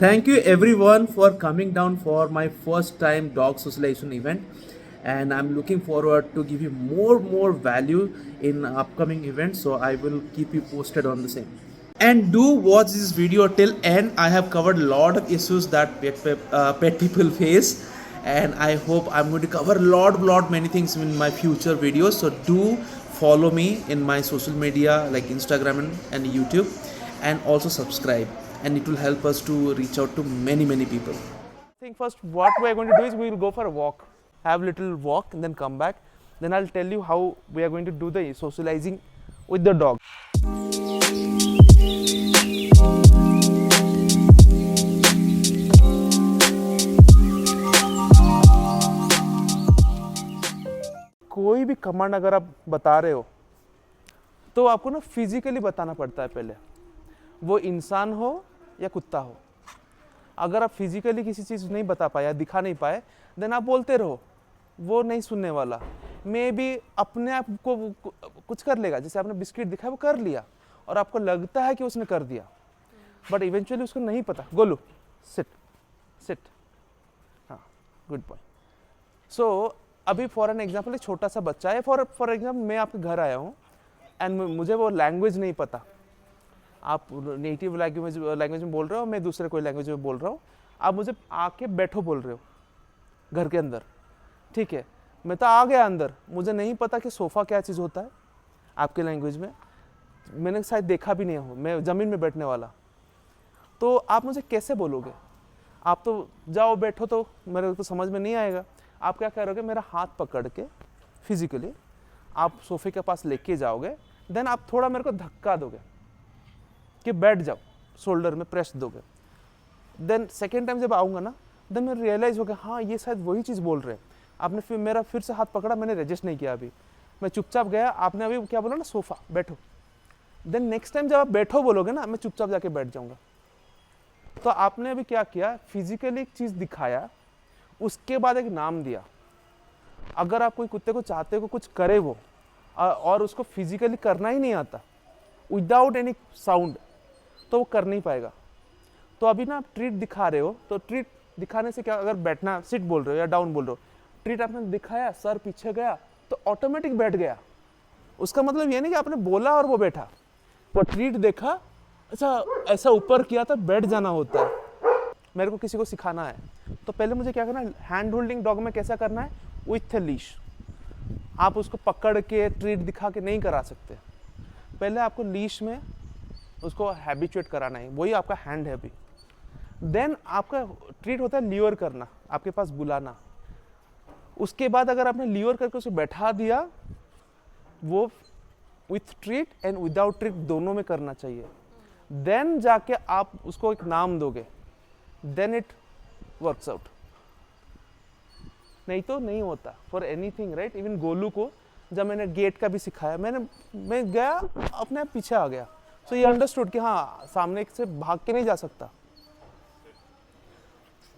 Thank you everyone for coming down for my first time dog socialization event, and I'm looking forward to give you more value in upcoming events, so I will keep you posted on the same. And do watch this video till end. I have covered a lot of issues that pet people face, and I hope I'm going to cover lot many things in my future videos. So do follow me in my social media like Instagram and YouTube, and also subscribe, and it will help us to reach out to many people. I think first what we are going to do is we will go for a walk, have a little walk and then come back. Then I'll tell you how we are going to do the socializing with the dog. कोई भी command अगर आप बता रहे हो तो आपको ना फिजिकली बताना पड़ता है पहले, वो इंसान हो या कुत्ता हो। अगर आप फिजिकली किसी चीज़ नहीं बता पाए या दिखा नहीं पाए, देन आप बोलते रहो, वो नहीं सुनने वाला। मे बी अपने आप को कुछ कर लेगा, जैसे आपने बिस्किट दिखाया वो कर लिया और आपको लगता है कि उसने कर दिया, बट इवेंचुअली उसको नहीं पता। गोलू सिट सिट, हाँ गुड बॉय। सो अभी फॉर एन एग्जाम्पल एक छोटा सा बच्चा है, फॉर एग्जाम्पल मैं आपके घर आया हूँ एंड मुझे वो लैंग्वेज नहीं पता, आप नेटिव लैंग्वेज में बोल रहे हो, मैं दूसरे कोई लैंग्वेज में बोल रहा हूँ, आप मुझे आके बैठो बोल रहे हो घर के अंदर, ठीक है। मैं तो आ गया अंदर, मुझे नहीं पता कि सोफ़ा क्या चीज़ होता है आपके लैंग्वेज में, मैंने शायद देखा भी नहीं हो, मैं ज़मीन में बैठने वाला, तो आप मुझे कैसे बोलोगे? आप तो जाओ बैठो, तो मेरे तो समझ में नहीं आएगा। आप क्या करोगे, मेरा हाथ पकड़ के फिजिकली आप सोफ़े के पास लेके जाओगे, देन आप थोड़ा मेरे को धक्का दोगे कि बैठ जाओ, शोल्डर में प्रेस दोगे। देन सेकेंड टाइम जब आऊँगा ना, देन मैं रियलाइज़ हो गया हाँ ये शायद वही चीज़ बोल रहे हैं। आपने फिर मेरा फिर से हाथ पकड़ा, मैंने रजिस्ट नहीं किया, अभी मैं चुपचाप गया, आपने अभी क्या बोला ना, सोफ़ा बैठो। देन नेक्स्ट टाइम जब आप बैठो बोलोगे ना, मैं चुपचाप जाके बैठ जाऊँगा। तो आपने अभी क्या किया, फिजिकली एक चीज़ दिखाया, उसके बाद एक नाम दिया। अगर आप कोई कुत्ते को चाहते हो कुछ करे वो, और उसको फिजिकली करना ही नहीं आता विदाउट एनी साउंड, तो वो कर नहीं पाएगा। तो अभी ना आप ट्रीट दिखा रहे हो, तो ट्रीट दिखाने से क्या, अगर बैठना सिट बोल रहे हो या डाउन बोल रहे हो, ट्रीट आपने दिखाया, सर पीछे गया तो ऑटोमेटिक बैठ गया। उसका मतलब ये नहीं कि आपने बोला और वो बैठा, वो ट्रीट देखा, अच्छा ऐसा ऊपर किया तो बैठ जाना होता है। मेरे को किसी को सिखाना है तो पहले मुझे क्या करना है, हैंड होल्डिंग डॉग में कैसा करना है, विथ लीश। आप उसको पकड़ के ट्रीट दिखा के नहीं करा सकते, पहले आपको लीश में उसको हैबिचुएट कराना है, वही आपका हैंड है अभी। देन आपका ट्रीट होता है ल्यूर करना, आपके पास बुलाना। उसके बाद अगर आपने ल्यूर करके उसे बैठा दिया, वो with treat and without treat दोनों में करना चाहिए। देन जाके आप उसको एक नाम दोगे, देन इट वर्क्स आउट, नहीं तो नहीं होता for anything, right. Even Golu को जब मैंने गेट का भी सिखाया, मैं गया अपने आप पीछे आ गया, सो ये अंडरस्टूड कि हाँ सामने से भाग के नहीं जा सकता।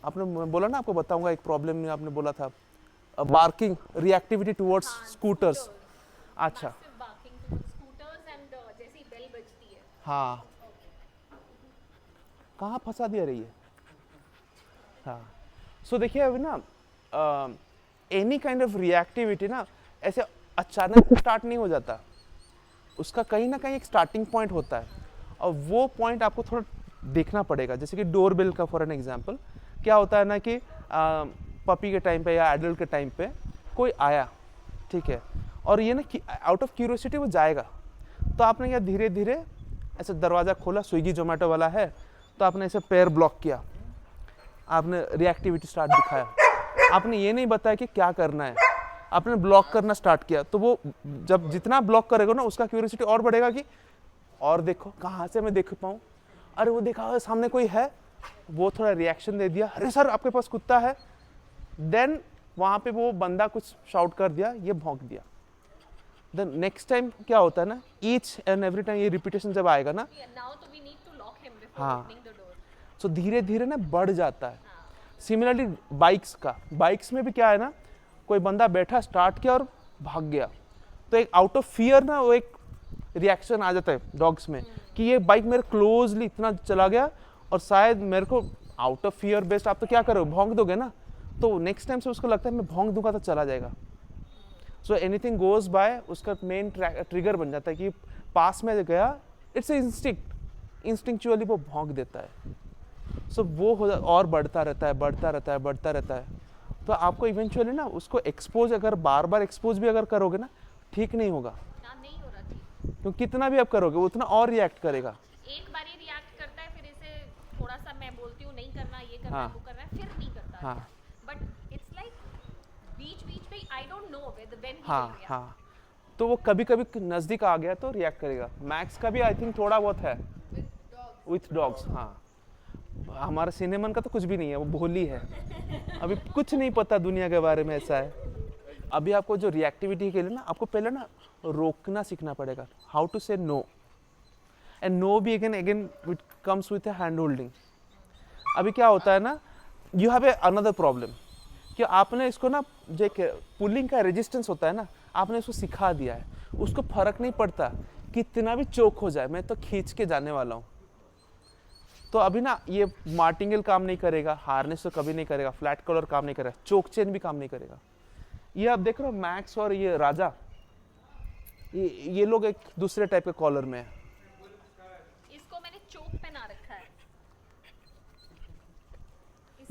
आपने बोला ना, आपको बताऊंगा एक प्रॉब्लम में, आपने बोला था बार्किंग रिएक्टिविटी टुवर्ड्स स्कूटर्स। अच्छा हाँ, कहाँ फंसा दिया रही है। हाँ सो देखिए अभी ना एनी काइंड ऑफ रिएक्टिविटी ना ऐसे अचानक स्टार्ट नहीं हो जाता, उसका कहीं ना कहीं एक स्टार्टिंग पॉइंट होता है, और वो पॉइंट आपको थोड़ा देखना पड़ेगा। जैसे कि डोर बेल का फॉर एन एग्जांपल क्या होता है ना कि पपी के टाइम पे या एडल्ट के टाइम पे कोई आया, ठीक है, और ये ना आउट ऑफ क्यूरियोसिटी वो जाएगा, तो आपने क्या धीरे धीरे ऐसे दरवाज़ा खोला, स्विगी जोमेटो वाला है, तो आपने ऐसे पैर ब्लॉक किया, आपने रिएक्टिविटी स्टार्ट दिखाया, आपने ये नहीं बताया कि क्या करना है, आपने ब्लॉक करना स्टार्ट किया। तो वो जब जितना ब्लॉक करेगा ना, उसका क्यूरियोसिटी और बढ़ेगा कि और देखो कहाँ से मैं देख पाऊँ, अरे वो देखा सामने कोई है, वो थोड़ा रिएक्शन दे दिया, अरे सर आपके पास कुत्ता है, देन वहाँ पे वो बंदा कुछ शाउट कर दिया, ये भौंक दिया। देन नेक्स्ट टाइम क्या होता है ना, ईच एंड एवरी टाइम ये रिपीटेशन जब आएगा ना, हाँ, सो धीरे धीरे ना बढ़ जाता है। सिमिलरली बाइक्स में भी क्या है ना, कोई बंदा बैठा, स्टार्ट किया और भाग गया, तो एक आउट ऑफ फियर ना वो एक रिएक्शन आ जाता है डॉग्स में कि ये बाइक मेरे क्लोजली इतना चला गया और शायद मेरे को आउट ऑफ फियर बेस्ड आप तो क्या करोगे, भौंक दोगे ना, तो नेक्स्ट टाइम से उसको लगता है मैं भौंक दूंगा तो चला जाएगा। सो एनीथिंग गोज बाय उसका मेन ट्रिगर बन जाता है कि पास में गया, इट्स इंस्टिंक्चुअली वो भौंक देता है। सो वो और बढ़ता रहता है, बढ़ता रहता है, बढ़ता रहता है। तो आपको इवेंचुअली ना उसको एक्सपोज, अगर बार बार एक्सपोज भी अगर करोगे ना, ठीक नहीं होगा, नहीं हो रहा ठीक। क्योंकि कितना भी आप करोगे उतना और रिएक्ट करेगा। एक बार ही रिएक्ट करता है, फिर इसे थोड़ा सा मैं बोलती हूँ नहीं करना, ये करना हाँ। वो करना है, फिर नहीं करता। हाँ। बट इट्स लाइक बीच बीच में I don't know when he हाँ हाँ, तो वो कभी कभी नज़दीक आ गया तो रिएक्ट करेगा। मैक्स का भी आई थिंक थोड़ा बहुत है विथ डॉग्स। हाँ, हमारा सिनेमन का तो कुछ भी नहीं है, वो भोली है, अभी कुछ नहीं पता दुनिया के बारे में, ऐसा है। अभी आपको जो रिएक्टिविटी के लिए ना, आपको पहले ना रोकना सीखना पड़ेगा, हाउ टू से नो, एंड नो भी again it comes with hand holding. अभी क्या होता है ना, you have a another problem कि आपने इसको ना, जो पुलिंग का रेजिस्टेंस होता है ना, आपने इसको सिखा दिया है, उसको फर्क नहीं पड़ता कितना भी चोक हो जाए, मैं तो खींच के जाने वाला हूँ। तो अभी ना ये मार्टिंगल काम नहीं करेगा, हार्नेस तो कभी नहीं करेगा, फ्लैट कॉलर काम नहीं करेगा, चोक चेन भी काम नहीं करेगा। ये आप देख रहे हो मैक्स और ये राजा, ये लोग एक दूसरे टाइप के कॉलर में है। इसको मैंने चोक पहना रखा है,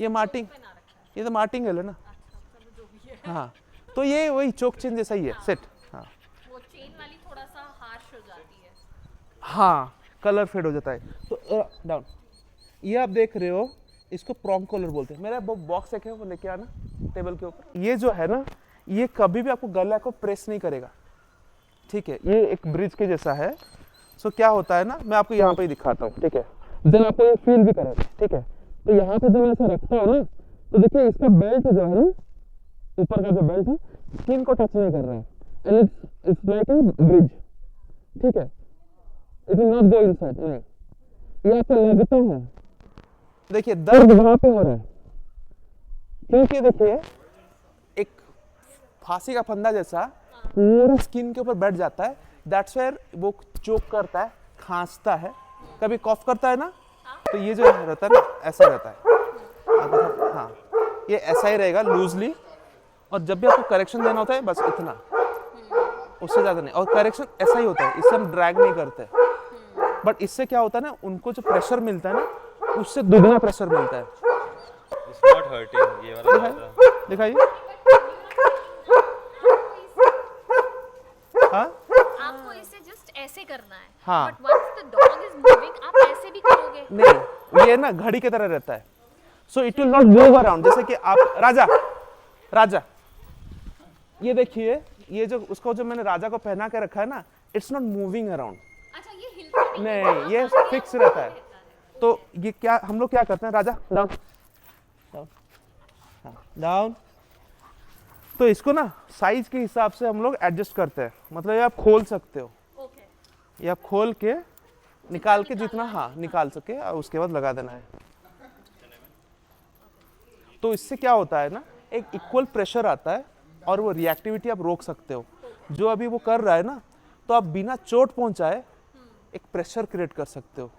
ये मार्टिंग, पहना रखा है। ये तो मार्टिंगल है ना। अच्छा, चलो जो भी है। हाँ, तो ये वही चोक चेन जैसा ही है, सेट। हाँ वो चेन वाली थोड़ा सा हार्श हो जाती है। हाँ, कलर फेड हो जाता है। तो डाउन, ये आप देख रहे हो, इसको प्रॉन्ग कॉलर बोलते हैं। मेरा बॉक्स एक है, वो लेके आना टेबल के ऊपर। ये जो है ना, ये कभी भी आपको गला को प्रेस नहीं करेगा, ठीक है। ये एक ब्रिज के जैसा है। सो क्या होता है ना, मैं आपको यहाँ पे ही दिखाता हूँ, ठीक है, देन आपको ये फील भी करेगा, ठीक है। तो यहाँ पे जब मैं ऐसा रखता हूँ ना, तो देखिए इसका बेल्ट जो है ना, ऊपर का जो बेल्ट है, स्किन को टच नहीं कर रहा है, and it's like a bridge, ठीक है। It will not go inside, ये आपको लगता है। देखिए दर्द वहां पे हो रहा है, क्योंकि देखिए एक फांसी का फंदा जैसा पूरा स्किन के ऊपर बैठ जाता है। दैट्स वेयर वो चोक करता है, खांसता है, कभी कॉफ करता है ना, तो ये जो रहता है ना, ऐसा रहता है। हाँ, ये ऐसा ही रहेगा लूजली। और जब भी आपको करेक्शन देना होता है, बस इतना, उससे ज्यादा नहीं। और करेक्शन ऐसा ही होता है, इससे हम ड्रैग नहीं करते। बट इससे क्या होता है ना, उनको जो प्रेशर मिलता है ना, उससे दुगना प्रेशर मिलता है। It's not hurting, ये वाला ज्यादा। दिखाइए। हाँ आपको इसे जस्ट ऐसे करना है। हाँ। But once the dog is moving, आप ऐसे भी करोगे। नहीं, ये ना घड़ी की तरह रहता है, so it will not move around. जैसे कि आप राजा, ये देखिए, ये जो उसको जो मैंने राजा को पहना के रखा है ना, इट्स नॉट मूविंग अराउंड। अच्छा, ये हिलता नहीं, ये फिक्स रहता है। तो ये क्या हम लोग क्या करते हैं, राजा डाउन डाउन, हाँ डाउन। तो इसको ना साइज के हिसाब से हम लोग एडजस्ट करते हैं। मतलब ये आप खोल सकते हो, ओके। ये आप खोल के निकाल के जितना, हाँ निकाल सके, और उसके बाद लगा देना है। तो इससे क्या होता है ना, एक इक्वल प्रेशर आता है, और वो रिएक्टिविटी आप रोक सकते हो। जो अभी वो कर रहा है ना, तो आप बिना चोट पहुंचाए एक प्रेशर क्रिएट कर सकते हो।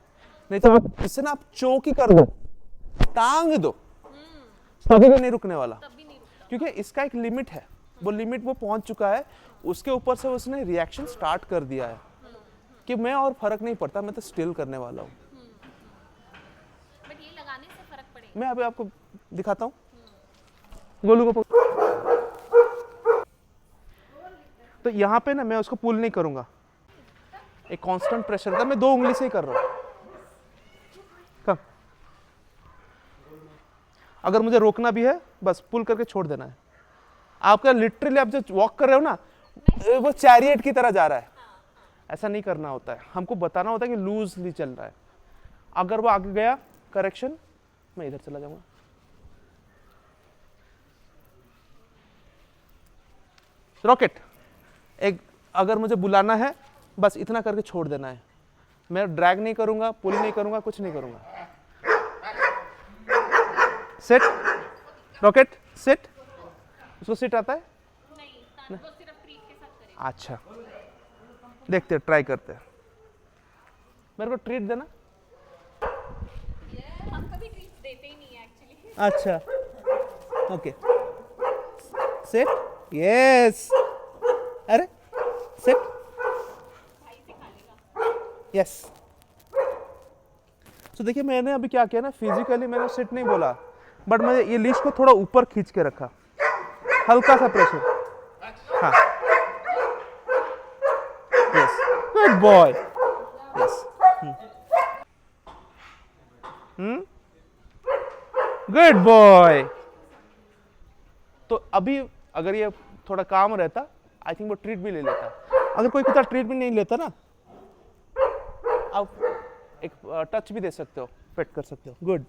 नहीं तो आप इससे ना आप चोक ही कर दो, टांग दो, कभी भी नहीं रुकने वाला, तब भी नहीं रुकता। क्योंकि इसका एक लिमिट है। वो लिमिट वो पहुंच चुका है, उसके ऊपर से उसने रिएक्शन स्टार्ट कर दिया है कि मैं और फर्क नहीं पड़ता, मैं तो स्टिल करने वाला हूँ। बट ये लगाने से फर्क पड़ेगा। मैं अभी आपको दिखाता हूँ, गोलू को तो यहाँ पे ना मैं उसको पुल नहीं करूंगा, एक कांस्टेंट प्रेशर था, मैं 2 उंगली से ही कर रहा हूँ। कम, अगर मुझे रोकना भी है, बस पुल करके छोड़ देना है। आपका लिटरली आप जो वॉक कर रहे हो ना, वो चैरियट की तरह जा रहा है, ऐसा नहीं करना होता है। हमको बताना होता है कि लूजली चल रहा है। अगर वो आगे गया करेक्शन, मैं इधर चला जाऊंगा। रॉकेट, एक अगर मुझे बुलाना है, बस इतना करके छोड़ देना है। मैं ड्रैग नहीं करूंगा, पुल नहीं करूंगा, कुछ नहीं करूंगा। Set, rocket set. उसको सेट आता है? नहीं, वो सिर्फ ट्रीट के साथ करेगा। अच्छा, देखते हैं, ट्राई करते हैं। मेरे को ट्रीट देना। हम कभी ट्रीट देते ही नहीं है एक्चुअली। अच्छा ओके सेट यस अरे सेट भाई से खा लेगा। यस तो देखिए मैंने अभी क्या किया ना फिजिकली मैंने सिट नहीं बोला बट मैं ये लीश को थोड़ा ऊपर खींच के रखा हल्का सा प्रेशर हाँ yes good boy yes good boy तो अभी अगर ये थोड़ा काम रहता आई थिंक वो ट्रीट भी ले लेता अगर कोई कुत्ता ट्रीट भी नहीं लेता ना आप एक टच भी दे सकते हो पेट कर सकते हो गुड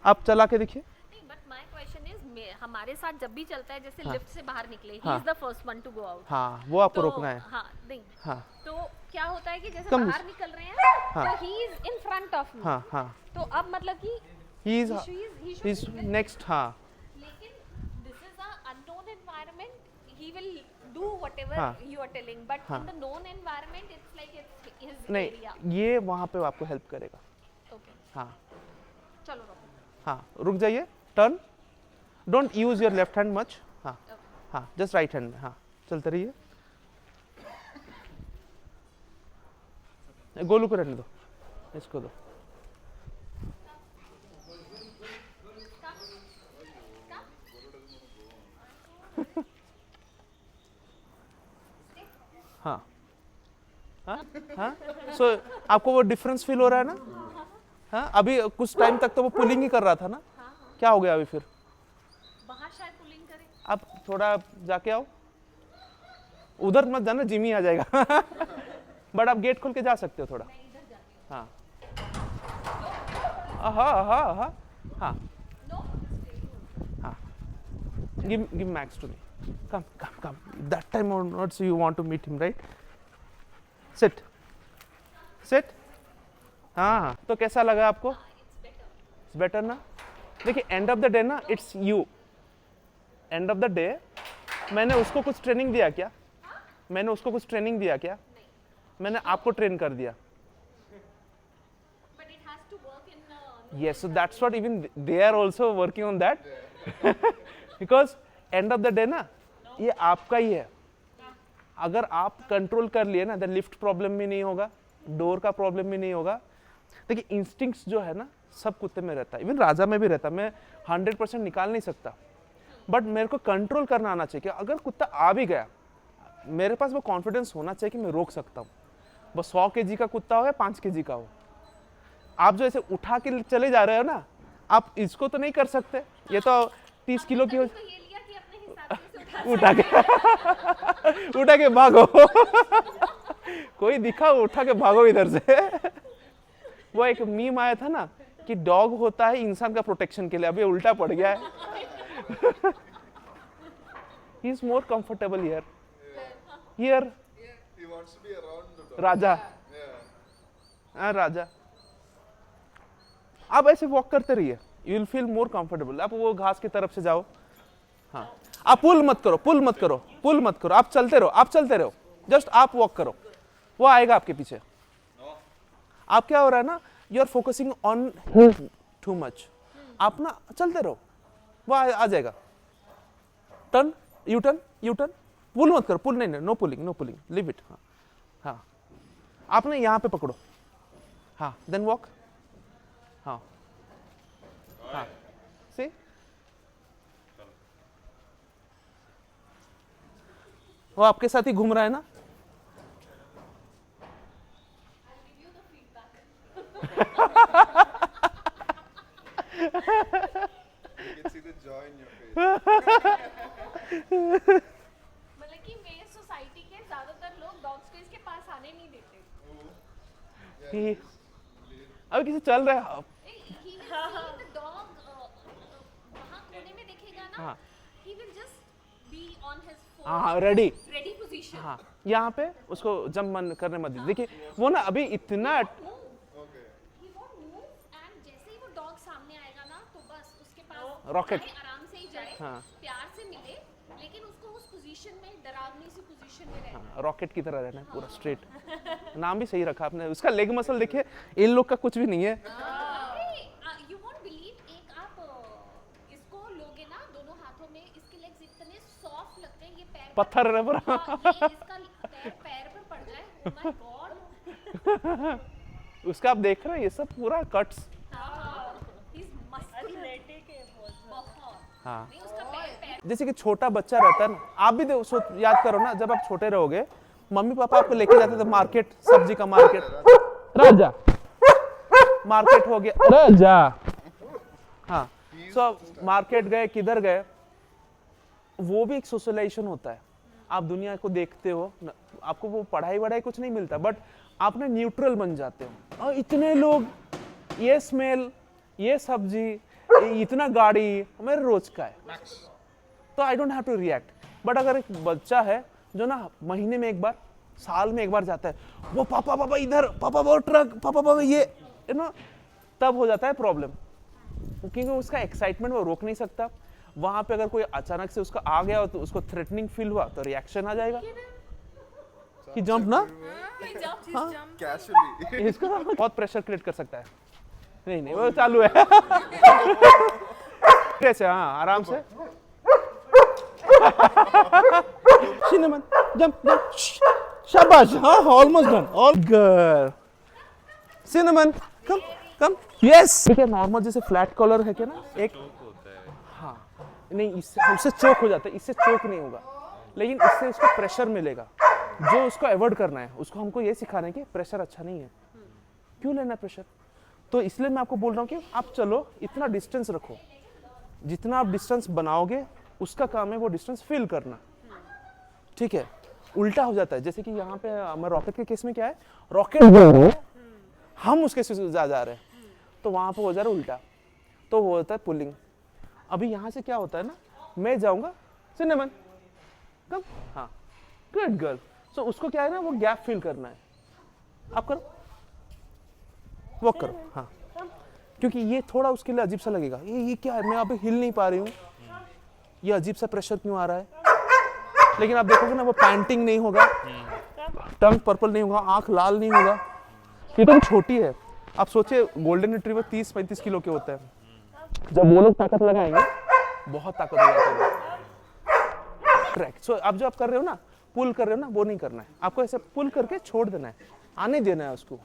आप चला के देखिए नहीं बट माय क्वेश्चन इज हमारे साथ जब भी चलता है जैसे हाँ। लिफ्ट से बाहर निकले ही हाँ। Is the first one to go out. हाँ वो आपको रोकना है हाँ नहीं हाँ तो क्या होता है कि जैसे कम बाहर निकल रहे हैं हाँ। तो he is in front of me. हाँ हाँ तो अब मतलब कि he is he should next हाँ लेकिन this is a unknown environment he will do whatever हाँ। यू आर टेलिंग बट हाँ। In the known environment it's like it's his नहीं एरिया। ये वहाँ पे आपको हेल्प करेगा ओके हाँ चलो रोको। हाँ रुक जाइए turn don't use your left hand much हाँ ओके हाँ जस्ट राइट हैंड में हाँ चलते रहिए गोलू को रहने दो इसको दो हाँ हाँ हाँ सो आपको वो डिफरेंस फील हो रहा है ना हाँ अभी कुछ टाइम तक तो वो पुलिंग ही कर रहा था ना क्या हो गया अभी फिर बाहर शायद पुलिंग करे। आप थोड़ा जाके आओ उधर मत जाना जिमी आ जाएगा बट आप गेट खोल के जा सकते हो थोड़ा हाँ हाँ हाँ हाँ हाँ हाँ give Max to me come that time onwards you want to meet him right sit हाँ तो कैसा लगा आपको इट्स बेटर ना देखिए एंड ऑफ द डे ना it's you end of the day मैंने उसको कुछ ट्रेनिंग दिया क्या मैंने आपको ट्रेन कर दिया But it has to work in yes so that's what even they are also working on that because end of the day ना ये आपका ही है अगर आप कंट्रोल कर लिए ना तो लिफ्ट प्रॉब्लम भी नहीं होगा डोर का प्रॉब्लम भी नहीं होगा देखिए इंस्टिंक्ट्स जो है ना सब कुत्ते में रहता है इवन राजा में भी रहता है मैं 100% निकाल नहीं सकता बट मेरे को कंट्रोल करना आना चाहिए कि अगर कुत्ता आ भी गया मेरे पास वो कॉन्फिडेंस होना चाहिए कि मैं रोक सकता हूँ वो 100 kg का कुत्ता हो या 5 kg का हो आप जो ऐसे उठा के चले जा रहे हो ना आप इसको तो नहीं कर सकते ये तो 30 किलो की हो तो ये लिया कि अपने हिसाब से उठा उठा के भागो कोई दिखा उठा के भागो इधर से वो एक मीम आया था ना कि डॉग होता है इंसान का प्रोटेक्शन के लिए अभी उल्टा पड़ गया है he is more comfortable here He wants to be around the dog. Raja Yeah. हाँ राजा आप ऐसे वॉक करते रहिए you will feel more comfortable आप वो घास की तरफ से जाओ हाँ आप पुल मत करो आप चलते रहो जस्ट आप वॉक करो वो आएगा आपके पीछे आप क्या हो रहा है ना you are focusing on too much आप ना चलते रहो वो आ जाएगा टर्न यू टर्न पुल मत करो पुल नहीं नो पुलिंग लीव इट हाँ हाँ आप ना यहाँ पे पकड़ो हाँ देन वॉक हाँ हाँ सी वो आपके साथ ही घूम रहा है ना You can see the joy in your face. मतलब कि मेरे सोसाइटी के ज्यादातर लोग डॉग्स को इसके पास आने नहीं देते। ही अभी किसी चल रहा है He will see the dog वहाँ कोने में दिखेगा ना हाँ। he will just be on his phone हाँ रेडी ready position हाँ यहाँ पे उसको जंप मन करने मत दीजिए देखिए वो ना अभी इतना he won't move and जैसे ही वो डॉग सामने आएगा ना तो बस उसके पास Rocket. जाए, आराम से ही जाए हाँ। प्यार से मिले लेकिन उसको उस पोजीशन में डरावनी सी पोजीशन में रहना रॉकेट की तरह रहना है पूरा स्ट्रेट नाम भी सही रखा आपने उसका लेग मसल देखिए इन लोग का कुछ भी नहीं है you won't दोनों हाथों में इसके लेग्स इतने सॉफ्ट लगते हैं, ये पैर पत्थर है पूरा। हाँ, ये इसका पैर पर पड़ जाए, oh my God। उसका आप देख रहे हैं ये सब पूरा कट्स। He's muscular। बहुत। हाँ, नहीं, उसका पैर जैसे कि छोटा बच्चा रहता है ना, आप भी याद करो ना, जब आप छोटे रहोगे मम्मी पापा आपको लेके जाते थे मार्केट, सब्जी का मार्केट, राजा मार्केट हो गया राजा। हाँ, सो मार्केट गए, किधर गए, वो भी एक सोशलाइजेशन होता है। आप दुनिया को देखते हो, आपको वो पढ़ाई वढ़ाई कुछ नहीं मिलता, बट आप ना न्यूट्रल बन जाते हो। और इतने लोग, ये स्मेल, ये सब्जी, इतना गाड़ी मेरे रोज का है, तो I don't have to react. But अगर एक बच्चा है जो ना महीने में एक बार, साल में एक बार जाता है, वो पापा पापा इधर, पापा वो ट्रक, पापा पापा ये, यू नो, तब हो जाता है प्रॉब्लम, क्योंकि उसका एक्साइटमेंट वो रोक नहीं सकता। वहां पे अगर कोई अचानक से उसका आ गया तो उसको थ्रेटनिंग फील हुआ तो रिएक्शन आ जाएगा कि जंप ना, Casually. इसको बहुत प्रेशर क्रिएट कर सकता है। नहीं नहीं, वो चालू है। कैसे? हाँ, आराम से। सिनेमन जंप जंप, शाबाश, हाँ, almost done, all good. Cinnamon come come, yes. ठीक है, नॉर्मल जैसे फ्लैट कॉलर है क्या ना, एक, हाँ, नहीं, इससे चोक हो जाता है, इससे चोक नहीं होगा, लेकिन इससे उसको प्रेशर मिलेगा, जो उसको अवॉइड करना है। उसको हमको ये सिखाना है कि प्रेशर अच्छा नहीं है, क्यों लेना प्रेशर। तो इसलिए मैं आपको बोल रहा हूँ कि आप चलो, इतना डिस्टेंस रखो, जितना आप डिस्टेंस बनाओगे उसका काम है वो डिस्टेंस फिल करना, ठीक है। उल्टा हो जाता है, जैसे कि यहाँ पे हमारे रॉकेट के केस में क्या है, रॉकेट हम उसके से जा रहे हैं, तो वहाँ पे हो जा रहा है उल्टा, तो वो होता है पुलिंग। अभी यहाँ से क्या होता है ना, मैं जाऊँगा, सिनेमन कम, हाँ, गुड गर्ल। सो उसको क्या है ना, वो गैप फिल करना है, आप करो, वॉक करो, हाँ, क्योंकि ये थोड़ा उसके लिए अजीब सा लगेगा, ये क्या है, मैं अभी हिल नहीं पा रही हूँ, ये अजीब सा प्रेशर क्यों आ रहा है। लेकिन आप देखोगे ना, वो पैंटिंग नहीं होगा, टंग पर्पल नहीं होगा, आंख लाल नहीं होगा, ये तो छोटी है। आप सोचिए गोल्डन रिट्रीवर 30-35 किलो के होते हैं, जब वो लोग ताकत लगाएंगे बहुत ताकत हो जाती है। ट्रैक, सो अब जो आप कर रहे हो ना, पुल कर रहे हो ना, वो नहीं करना है आपको, ऐसे पुल करके छोड़ देना है, आने देना है उसको,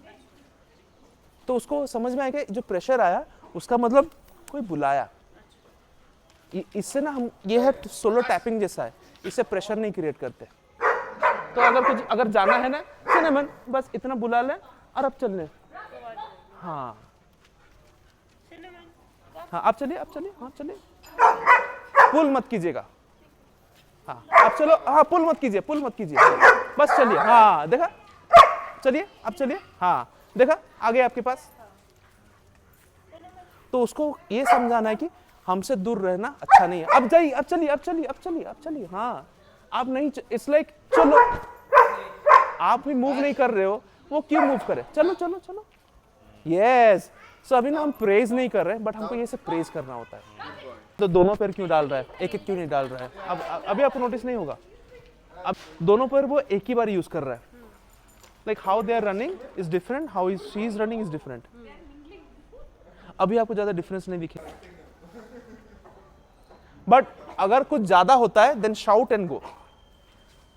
तो उसको समझ में आएगा जो प्रेशर आया उसका मतलब कोई बुलाया। इससे ना हम, ये है सोलो टैपिंग जैसा है, इससे प्रेशर नहीं क्रिएट करते। तो अगर जाना है ना, सिनेमन बस इतना बुला ले और अब चलने, हाँ हाँ, आप चलिए, हाँ चलिए, पुल मत कीजिएगा, हाँ आप चलो, हाँ पुल मत कीजिए, बस चलिए, हाँ देखा, चलिए आप चलिए, हाँ देखा आ गए आपके पास। तो उसको ये समझाना है कि हमसे दूर रहना अच्छा नहीं है, अब जाइए, अब चलिए, हाँ आप नहीं, इट्स लाइक चलो, आप भी मूव नहीं कर रहे हो, वो क्यों मूव करे, चलो, यस। सो अभी ना हम प्रेज नहीं कर रहे, बट हमको ये सब प्रेज करना होता है। तो दोनों पैर क्यों डाल रहा है, एक क्यों नहीं डाल रहा है, अब अभी आपको नोटिस नहीं होगा, अब दोनों पैर वो एक ही बार यूज कर रहा है, like how they are running is different, how she is running is different. अभी आपको ज्यादा डिफरेंस नहीं दिखे, बट अगर कुछ ज्यादा होता है देन शाउट एंड गो।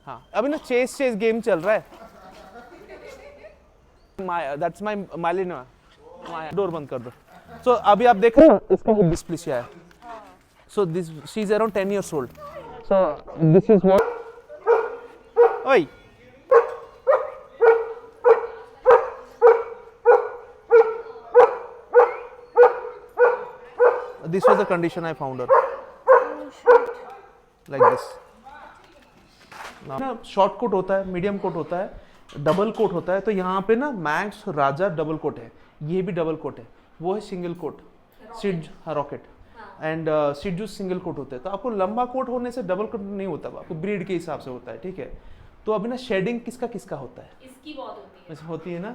हाँ, अभी ना चेस गेम चल रहा है, दैट्स माय मालिना, डोर बंद कर दो। सो अभी आप देख रहे हो इसका हिप डिस्प्लेसिया है, so this she is around 10 years old, so this is what, ओए this was the condition I found her, like this. ना शॉर्ट कोट होता है, मीडियम कोट होता है, डबल कोट होता है, तो यहाँ पे ना मैक्स राजा डबल कोट है, ये भी डबल कोट है, वो है single quote, Sid rocket and Sid single quote होता है। तो आपको लंबा कोट होने से डबल कोट नहीं होता, आपको ब्रीड के हिसाब से होता है, ठीक है। तो अभी ना शेडिंग किसका होता है, इसकी बहुत होती है, होती है ना,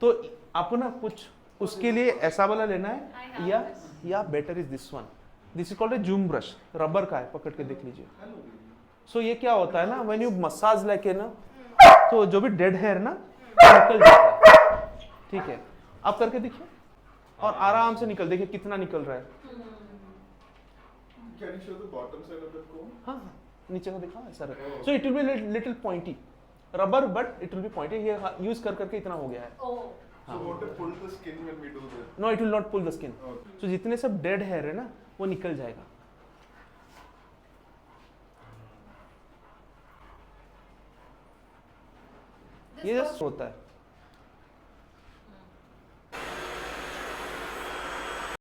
तो आपको ना कुछ उसके लिए ऐसा वाला लेना है, या better is this one, this is called a zoom brush, rubber का है, पकड़ के देख लीजिए। सो ये क्या होता है ना, व्हेन यू मसाज लेके ना, तो जो भी डेड हेयर ना निकल जाता है, ठीक है। आप करके देखिए और आराम से निकल, देखिए कितना निकल रहा है, Can you show the bottom side of the comb? हाँ नीचे का दिखा sir. So it will be little pointy. Rubber but it will be pointy. ये यूज कर करके इतना हो गया है. Oh. So won't it pull the skin when we do this? No, it will not pull the skin. Okay. So जितने सब dead hair है ना वो निकल जाएगा. This ये was- जस्ट होता है.